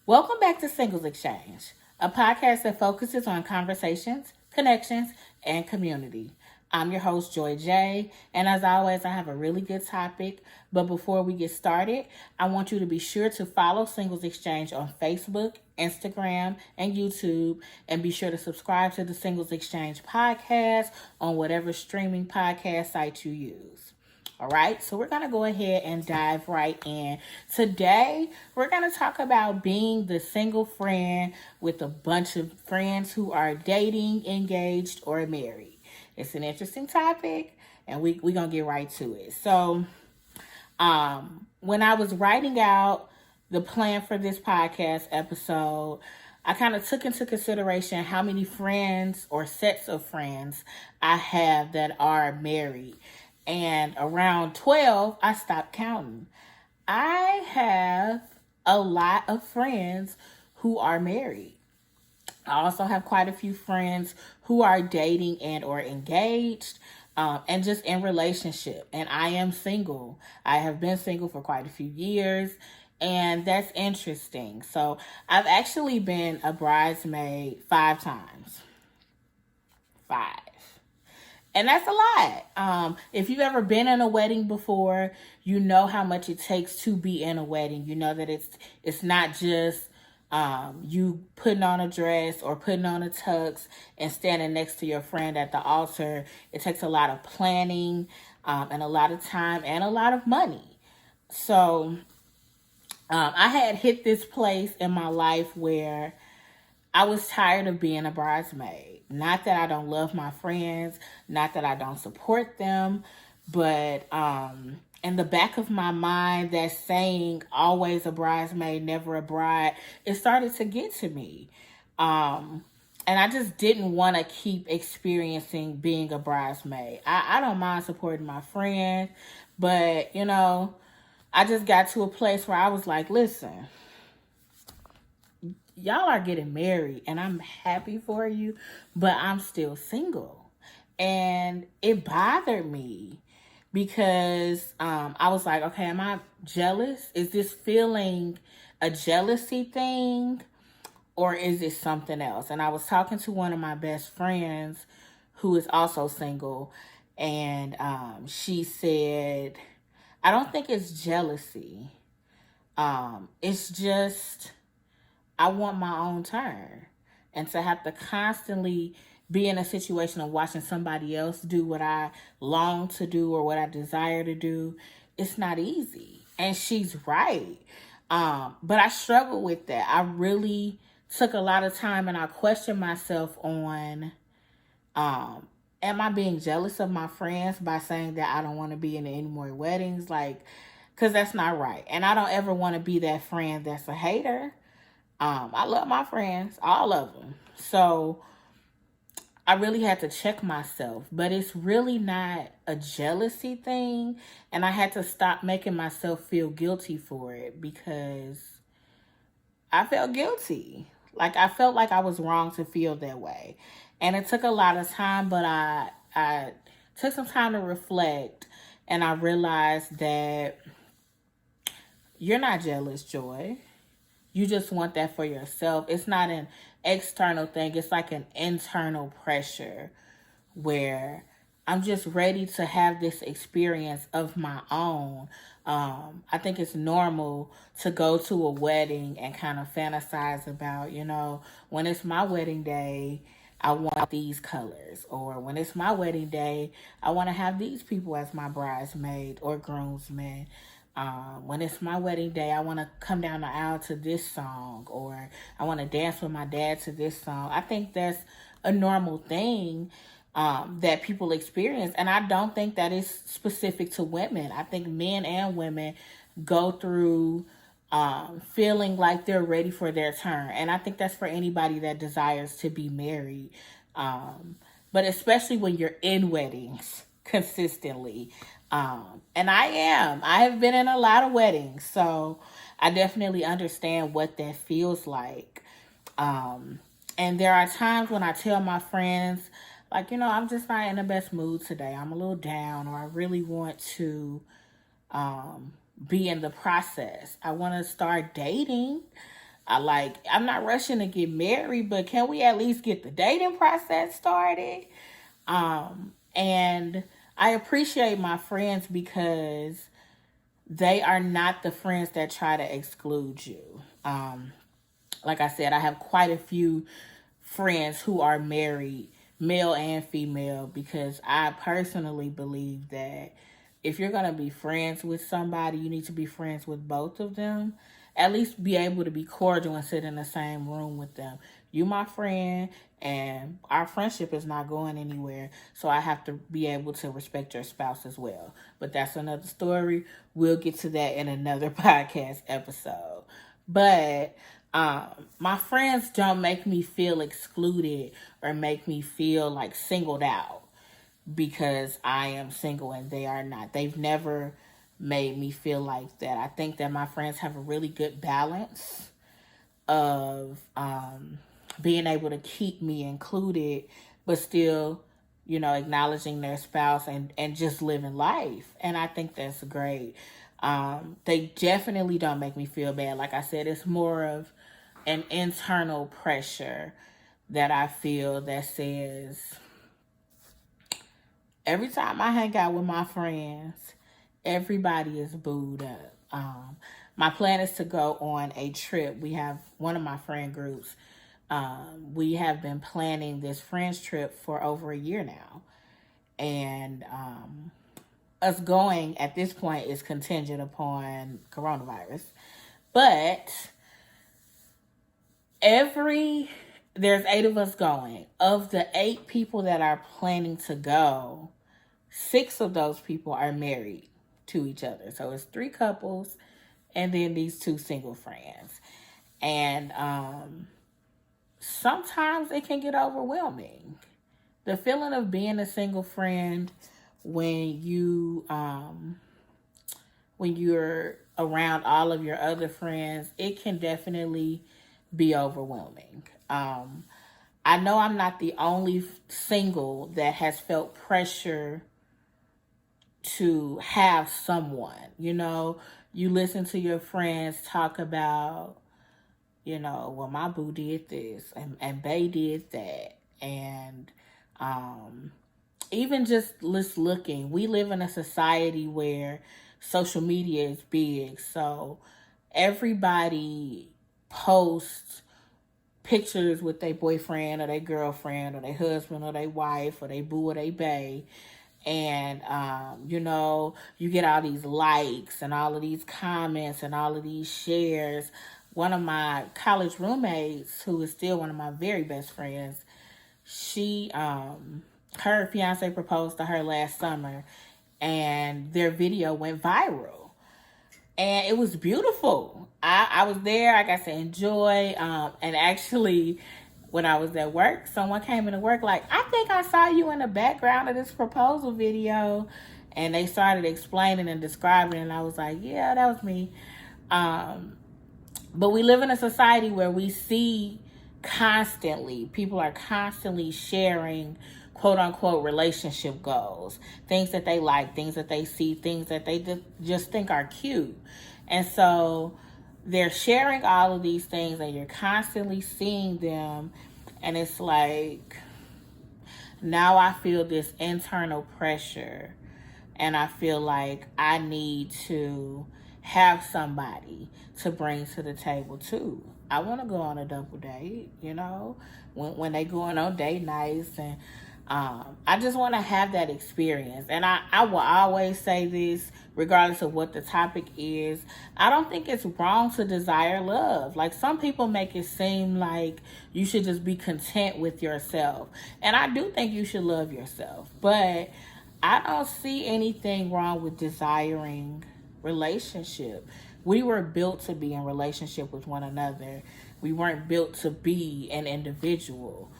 Welcome back to Singles Exchange, a podcast that focuses on conversations, connections, and community. I'm your host, Joy J, and as always, I have a really good topic. But before we get started, I want you to be sure to follow Singles Exchange on Facebook, Instagram, and YouTube, and be sure to subscribe to the Singles Exchange podcast on whatever streaming podcast site you use. All right, so we're going to go ahead and dive right in. Today, we're going to talk about being the single friend with a bunch of friends who are dating, engaged, or married. It's an interesting topic, and we're going to get right to it. So, when I was writing out the plan for this podcast episode, I kind of took into consideration how many friends or sets of friends I have that are married. And around 12, I stopped counting. I have a lot of friends who are married. I also have quite a few friends who are dating and or engaged, and just in relationship. And I am single. I have been single for quite a few years, and that's interesting. So I've actually been a bridesmaid 5 times. 5. And that's a lot. If you've ever been in a wedding before, you know how much it takes to be in a wedding. You know that it's not just you putting on a dress or putting on a tux and standing next to your friend at the altar. It takes a lot of planning, and a lot of time and a lot of money. So I had hit this place in my life where I was tired of being a bridesmaid. Not that I don't love my friends, not that I don't support them, but in the back of my mind, that saying, always a bridesmaid, never a bride, it started to get to me. And I just didn't want to keep experiencing being a bridesmaid. I don't mind supporting my friends, but, I just got to a place where I was like, listen, y'all are getting married and I'm happy for you, but I'm still single. And it bothered me because I was like, okay, am I jealous? Is this feeling a jealousy thing or is it something else? And I was talking to one of my best friends who is also single, and she said, I don't think it's jealousy. It's just I want my own turn. And to have to constantly be in a situation of watching somebody else do what I long to do or what I desire to do, it's not easy. And she's right. But I struggle with that. I really took a lot of time and I questioned myself on, am I being jealous of my friends by saying that I don't want to be in any more weddings? Like, because that's not right. And I don't ever want to be that friend that's a hater. I love my friends, all of them. So I really had to check myself, but it's really not a jealousy thing. And I had to stop making myself feel guilty for it because I felt guilty. Like I felt like I was wrong to feel that way. And it took a lot of time, but I took some time to reflect and I realized that you're not jealous, Joy. You just want that for yourself. It's not an external thing. It's like an internal pressure where I'm just ready to have this experience of my own. I think it's normal to go to a wedding and kind of fantasize about, when it's my wedding day, I want these colors. Or when it's my wedding day, I want to have these people as my bridesmaid or groomsmen. When it's my wedding day, I want to come down the aisle to this song, or I want to dance with my dad to this song. I think that's a normal thing that people experience, and I don't think that is specific to women. I think men and women go through feeling like they're ready for their turn, and I think that's for anybody that desires to be married. But especially when you're in weddings consistently. And I have been in a lot of weddings, so I definitely understand what that feels like. And there are times when I tell my friends, like, I'm just not in the best mood today. I'm a little down, or I really want to be in the process. I want to start dating. I'm not rushing to get married, but can we at least get the dating process started? And I appreciate my friends because they are not the friends that try to exclude you. Like I said, I have quite a few friends who are married, male and female, because I personally believe that if you're going to be friends with somebody, you need to be friends with both of them. At least be able to be cordial and sit in the same room with them. You my friend, and our friendship is not going anywhere, so I have to be able to respect your spouse as well. But that's another story. We'll get to that in another podcast episode. But my friends don't make me feel excluded or make me feel like singled out because I am single and they are not. They've never made me feel like that. I think that my friends have a really good balance of being able to keep me included, but still, acknowledging their spouse and just living life. And I think that's great. They definitely don't make me feel bad. Like I said, it's more of an internal pressure that I feel that says, every time I hang out with my friends, everybody is booed up. My plan is to go on a trip. We have one of my friend groups. We have been planning this friends trip for over a year now. And us going at this point is contingent upon coronavirus. But there's 8 of us going. Of the 8 people that are planning to go, 6 of those people are married to each other. So it's 3 couples and then these 2 single friends. And sometimes it can get overwhelming. The feeling of being a single friend when you're around all of your other friends, it can definitely be overwhelming. I know I'm not the only single that has felt pressure to have someone. You listen to your friends talk about, well, my boo did this and Bay did that. And even just looking, we live in a society where social media is big. So everybody posts pictures with their boyfriend or their girlfriend or their husband or their wife or their boo or their bae. And, you get all these likes and all of these comments and all of these shares. One of my college roommates, who is still one of my very best friends, her fiance proposed to her last summer and their video went viral. And it was beautiful. I was there. I got to enjoy. And actually, when I was at work, someone came into work like, I think I saw you in the background of this proposal video. And they started explaining and describing. And I was like, yeah, that was me. But we live in a society where we see people are constantly sharing quote unquote relationship goals, things that they like, things that they see, things that they just think are cute. And so they're sharing all of these things and you're constantly seeing them. And it's like, now I feel this internal pressure and I feel like I need to have somebody to bring to the table too. I want to go on a double date, when they going on date nights. And I just want to have that experience. And I will always say this, regardless of what the topic is. I don't think it's wrong to desire love. Like, some people make it seem like you should just be content with yourself. And I do think you should love yourself. But I don't see anything wrong with desiring relationship. We were built to be in relationship with one another. We weren't built to be an individual,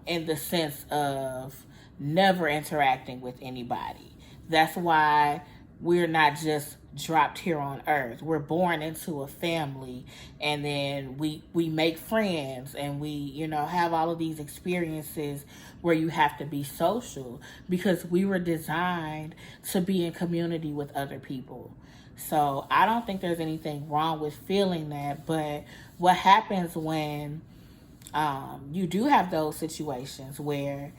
in the sense of never interacting with anybody. That's why we're not just dropped here on earth. We're born into a family, and then we make friends, and we have all of these experiences where you have to be social, because we were designed to be in community with other people. So I don't think there's anything wrong with feeling that. But what happens when you do have those situations where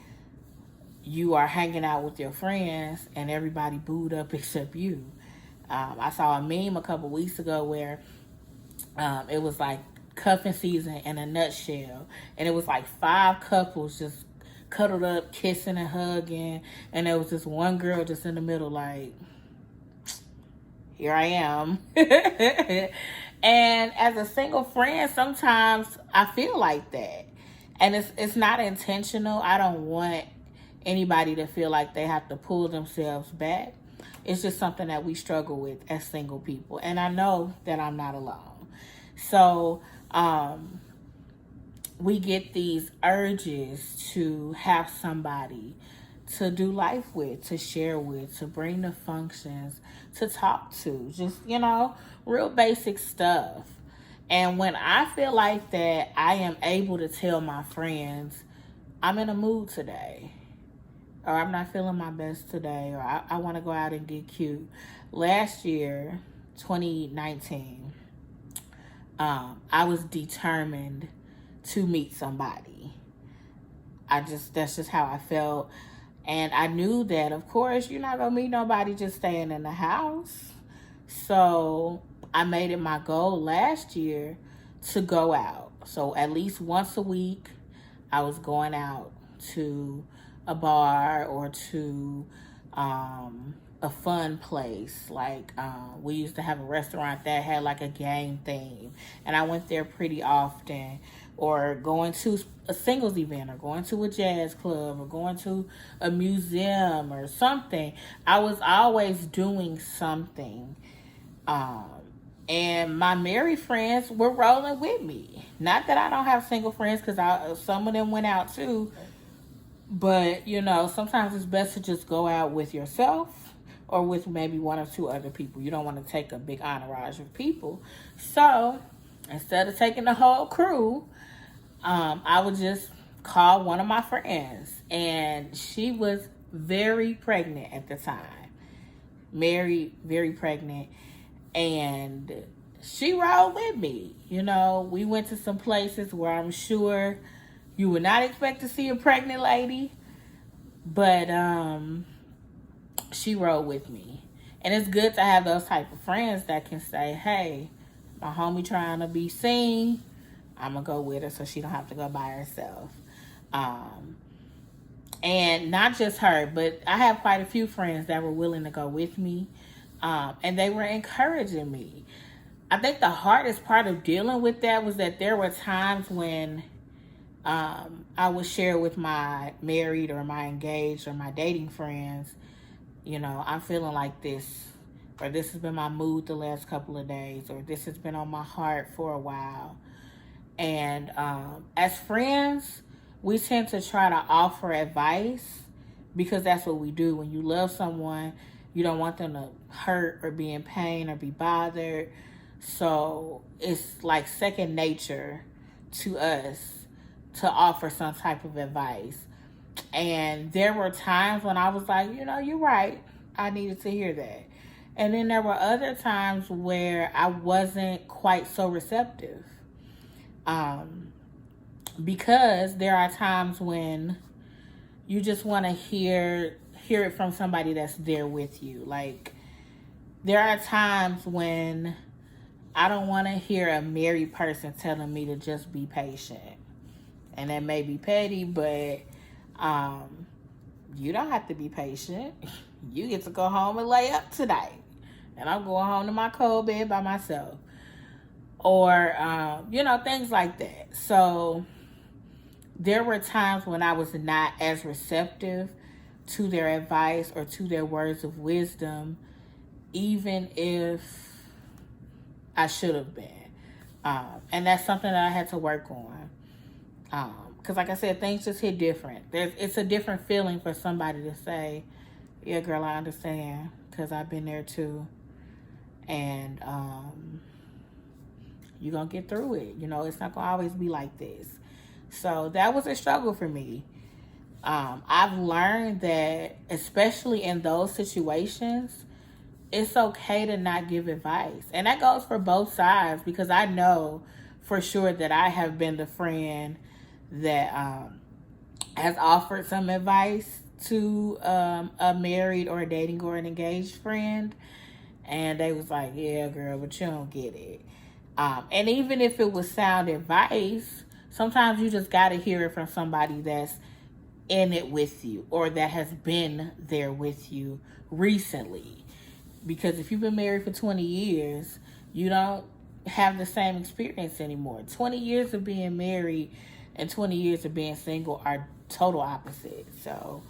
you are hanging out with your friends and everybody booed up except you? I saw a meme a couple weeks ago where it was like cuffing season in a nutshell, and it was like 5 couples just cuddled up, kissing and hugging, and there was this one girl just in the middle, like, here I am. And as a single friend, sometimes I feel like that. And it's not intentional. I don't want anybody to feel like they have to pull themselves back. It's just something that we struggle with as single people. And I know that I'm not alone. So we get these urges to have somebody to do life with, to share with, to bring the functions, to talk to, just, real basic stuff. And when I feel like that, I am able to tell my friends, I'm in a mood today, or I'm not feeling my best today, or I want to go out and get cute. Last year, 2019, I was determined to meet somebody. That's just how I felt. And I knew that, of course, you're not going to meet nobody just staying in the house. So I made it my goal last year to go out. So at least once a week, I was going out to a bar or to a fun place. Like we used to have a restaurant that had like a game theme, and I went there pretty often. Or going to a singles event, or going to a jazz club, or going to a museum or something. I was always doing something. And my married friends were rolling with me. Not that I don't have single friends, because some of them went out too. But, sometimes it's best to just go out with yourself or with maybe 1 or 2 other people. You don't want to take a big entourage of people. So instead of taking the whole crew, I would just call one of my friends, and she was very pregnant at the time. Married, very pregnant, and she rode with me. We went to some places where I'm sure you would not expect to see a pregnant lady, but she rode with me. And it's good to have those type of friends that can say, hey, my homie trying to be seen, I'm going to go with her so she don't have to go by herself. And not just her, but I have quite a few friends that were willing to go with me. And they were encouraging me. I think the hardest part of dealing with that was that there were times when I would share with my married or my engaged or my dating friends, I'm feeling like this, or this has been my mood the last couple of days, or this has been on my heart for a while. And as friends, we tend to try to offer advice because that's what we do. When you love someone, you don't want them to hurt or be in pain or be bothered. So it's like second nature to us to offer some type of advice. And there were times when I was like, you're right. I needed to hear that. And then there were other times where I wasn't quite so receptive. Because there are times when you just want to hear it from somebody that's there with you. Like, there are times when I don't want to hear a married person telling me to just be patient. And that may be petty, but you don't have to be patient. You get to go home and lay up tonight. And I'm going home to my cold bed by myself. Or, things like that. So there were times when I was not as receptive to their advice or to their words of wisdom, even if I should have been. And that's something that I had to work on. Because like I said, things just hit different. It's a different feeling for somebody to say, yeah, girl, I understand, because I've been there too. And you're going to get through it. It's not going to always be like this. So that was a struggle for me. I've learned that, especially in those situations, it's okay to not give advice. And that goes for both sides, because I know for sure that I have been the friend that has offered some advice to a married or a dating or an engaged friend, and they was like, "Yeah, girl, but you don't get it." And even if it was sound advice, sometimes you just got to hear it from somebody that's in it with you, or that has been there with you recently. Because if you've been married for 20 years, you don't have the same experience anymore. 20 years of being married and 20 years of being single are total opposites. So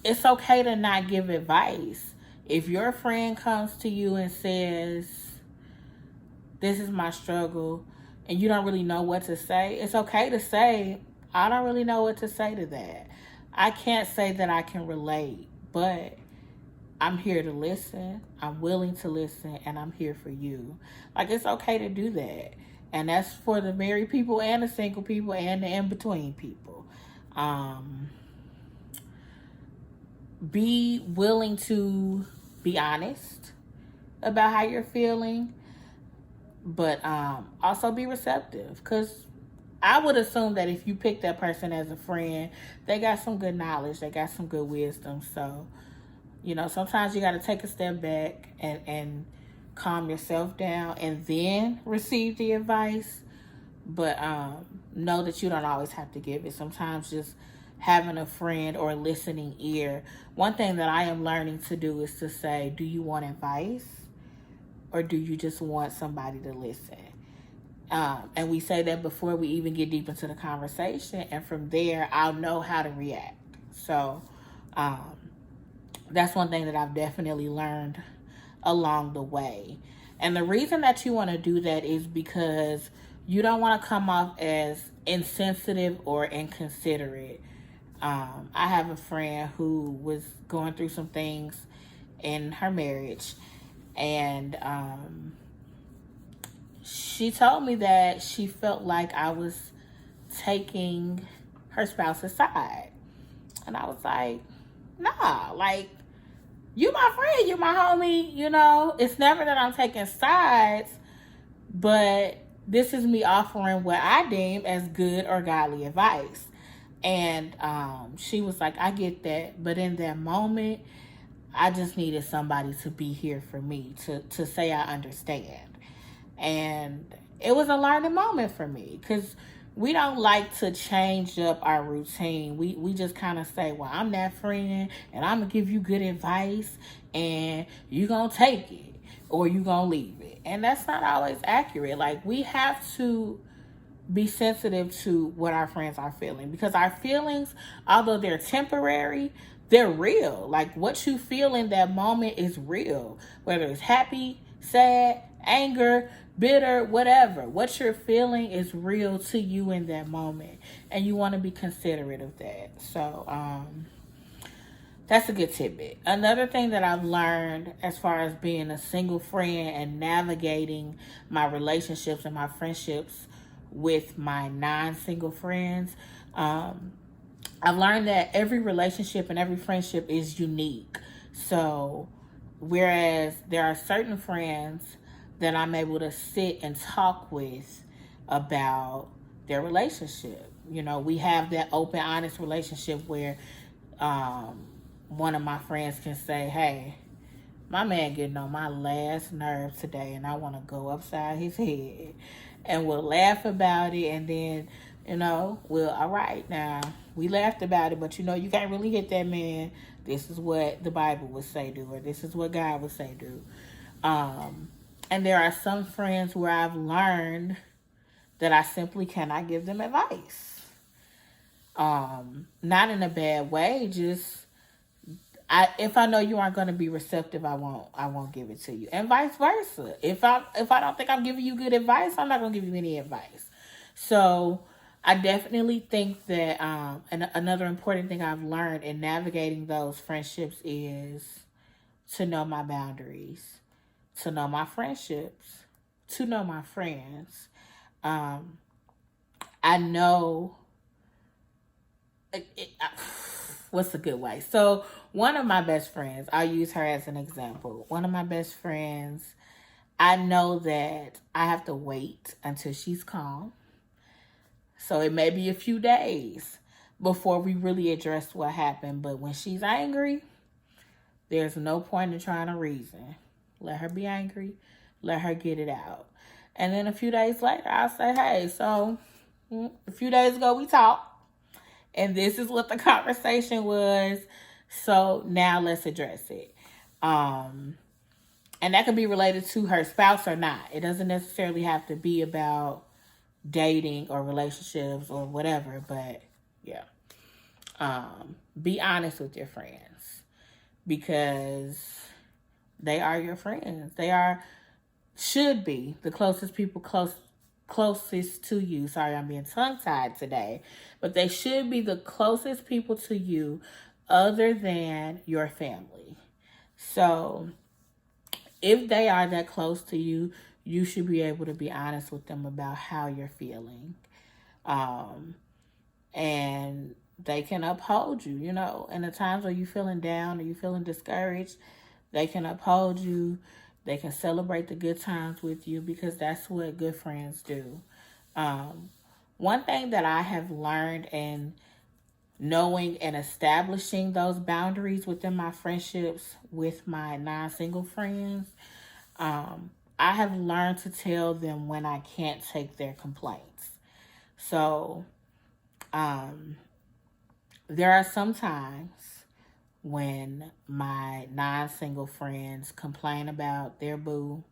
it's okay to not give advice. If your friend comes to you and says, "This is my struggle," and you don't really know what to say, it's okay to say, "I don't really know what to say to that. I can't say that I can relate, but I'm here to listen. I'm willing to listen, and I'm here for you." Like, it's okay to do that. And that's for the married people and the single people and the in-between people. Be willing to be honest about how you're feeling, but also be receptive. Because I would assume that if you pick that person as a friend, they got some good knowledge, they got some good wisdom. So, sometimes you got to take a step back and calm yourself down and then receive the advice. But know that you don't always have to give it. Sometimes just having a friend or a listening ear. One thing that I am learning to do is to say, "Do you want advice, or do you just want somebody to listen?" And we say that before we even get deep into the conversation. And from there, I'll know how to react. So that's one thing that I've definitely learned along the way. And the reason that you want to do that is because you don't want to come off as insensitive or inconsiderate. I have a friend who was going through some things in her marriage, and she told me that she felt like I was taking her spouse's side. And I was like, "Nah, like, you my friend, you my homie, it's never that I'm taking sides, but this is me offering what I deem as good or godly advice." And she was like, "I get that, but in that moment, I just needed somebody to be here for me, to say I understand." And it was a learning moment for me, because we don't like to change up our routine. We just kind of say, "Well, I'm that friend, and I'm going to give you good advice, and you going to take it, or you going to leave it." And that's not always accurate. Like, we have to be sensitive to what our friends are feeling, because our feelings, although they're temporary, they're real. Like, what you feel in that moment is real, whether it's happy, sad, anger, bitter, whatever. What you're feeling is real to you in that moment, and you want to be considerate of that. So that's a good tidbit. Another thing that I've learned as far as being a single friend and navigating my relationships and my friendships with my non-single friends, I've learned that every relationship and every friendship is unique. So whereas there are certain friends that I'm able to sit and talk with about their relationship. We have that open, honest relationship where one of my friends can say, "Hey, my man getting on my last nerve today, and I want to go upside his head." And we'll laugh about it, and then, all right, now, we laughed about it, but you can't really hit that man. This is what the Bible would say do, or this is what God would say do. And there are some friends where I've learned that I simply cannot give them advice. Not in a bad way, just if I know you aren't going to be receptive, I won't give it to you, and vice versa. If I don't think I'm giving you good advice, I'm not going to give you any advice. So I definitely think that and another important thing I've learned in navigating those friendships is to know my boundaries, to know my friendships, to know my friends. I know what's a good way? So one of my best friends, I'll use her as an example. One of my best friends, I know that I have to wait until she's calm. So it may be a few days before we really address what happened. But when she's angry, there's no point in trying to reason. Let her be angry. Let her get it out. And then a few days later, I'll say, hey, so a few days ago we talked. And this is what the conversation was. So now let's address it. And that could be related to her spouse or not. It doesn't necessarily have to be about dating or relationships or whatever. But yeah. Be honest with your friends because they are your friends. Should be the closest people closest to you. Sorry, I'm being tongue-tied today. But they should be the closest people to you other than your family. So if they are that close to you, you should be able to be honest with them about how you're feeling. And they can uphold you, in the times where you're feeling down or you're feeling discouraged, they can uphold you. They can celebrate the good times with you because that's what good friends do. One thing that I have learned in knowing and establishing those boundaries within my friendships with my non-single friends, I have learned to tell them when I can't take their complaints. So, there are some times when my non-single friends complain about their boo,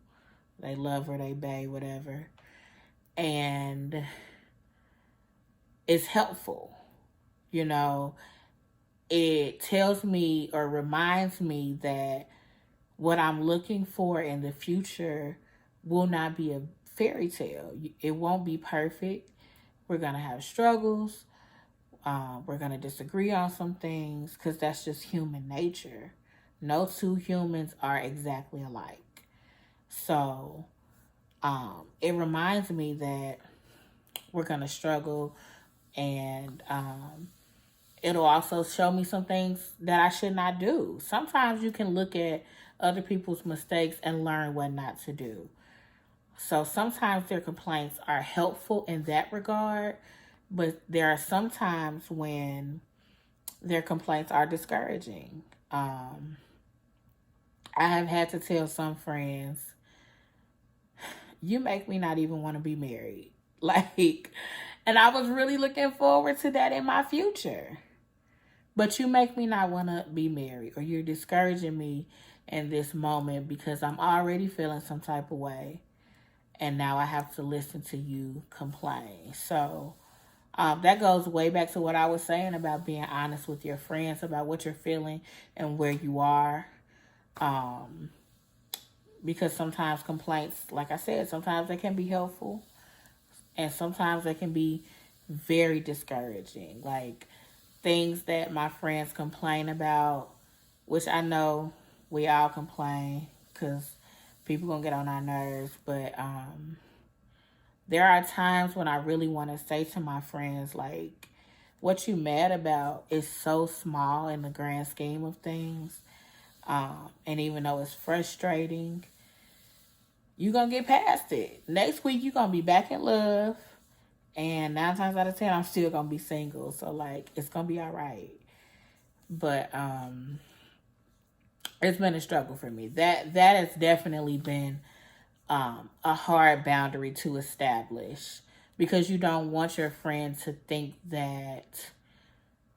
they love her, they bae, whatever, and it's helpful. It tells me or reminds me that what I'm looking for in the future will not be a fairy tale. It won't be perfect. We're going to have struggles. We're going to disagree on some things because that's just human nature. No two humans are exactly alike. So it reminds me that we're going to struggle, and it'll also show me some things that I should not do. Sometimes you can look at other people's mistakes and learn what not to do. So sometimes their complaints are helpful in that regard, but there are some times when their complaints are discouraging. I have had to tell some friends, you make me not even want to be married. And I was really looking forward to that in my future. But you make me not want to be married, or you're discouraging me in this moment because I'm already feeling some type of way. And now I have to listen to you complain. So that goes way back to what I was saying about being honest with your friends about what you're feeling and where you are. Because sometimes complaints, like I said, sometimes they can be helpful. And sometimes they can be very discouraging. Like things that my friends complain about, which I know we all complain because people gonna get on our nerves. But there are times when I really want to say to my friends, like, what you mad about is so small in the grand scheme of things. And even though it's frustrating, you're going to get past it. Next week, you're going to be back in love. And 9 times out of 10, I'm still going to be single. So, it's going to be all right. But it's been a struggle for me. That has definitely been a hard boundary to establish, because you don't want your friend to think that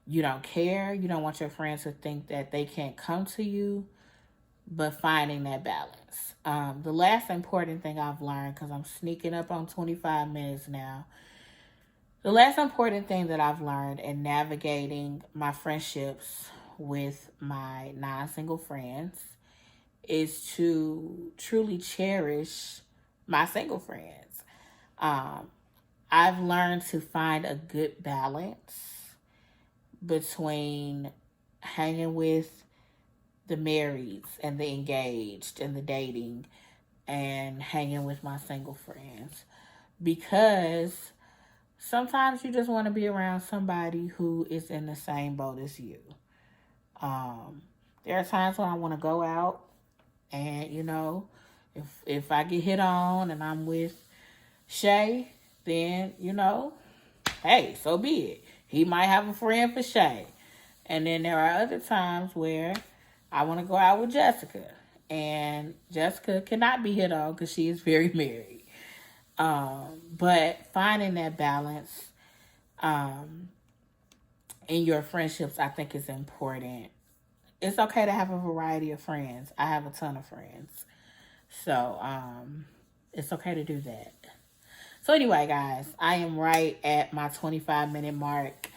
you don't care. You don't want your friend to think that they can't come to you, but finding that balance. The last important thing I've learned, because I'm sneaking up on 25 minutes now, the last important thing that I've learned in navigating my friendships with my non-single friends is to truly cherish my single friends. I've learned to find a good balance between hanging with the marrieds and the engaged and the dating and hanging with my single friends, because sometimes you just want to be around somebody who is in the same boat as you. There are times when I want to go out and, you know, if I get hit on and I'm with Shay, then, you know, hey, so be it. He might have a friend for Shay. And then there are other times where I want to go out with Jessica. And Jessica cannot be hit on because she is very married. But finding that balance in your friendships, I think, is important. It's okay to have a variety of friends. I have a ton of friends. So it's okay to do that. So anyway, guys, I am right at my 25-minute mark.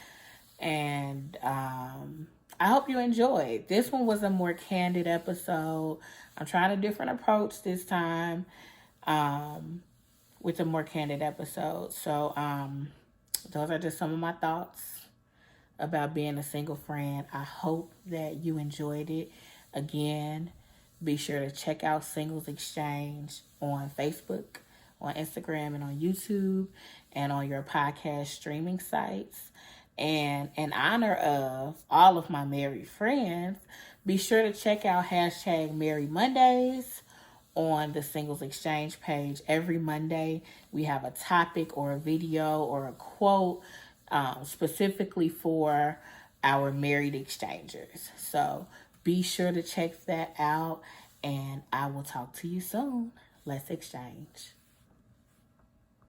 And I hope you enjoyed. This one was a more candid episode. I'm trying a different approach this time with a more candid episode. So those are just some of my thoughts about being a single friend. I hope that you enjoyed it. Again, be sure to check out Singles Exchange on Facebook, on Instagram, and on YouTube, and on your podcast streaming sites. And in honor of all of my married friends, be sure to check out hashtag Married Mondays on the Singles Exchange page. Every Monday, we have a topic or a video or a quote specifically for our married exchangers. So be sure to check that out, and I will talk to you soon. Let's exchange.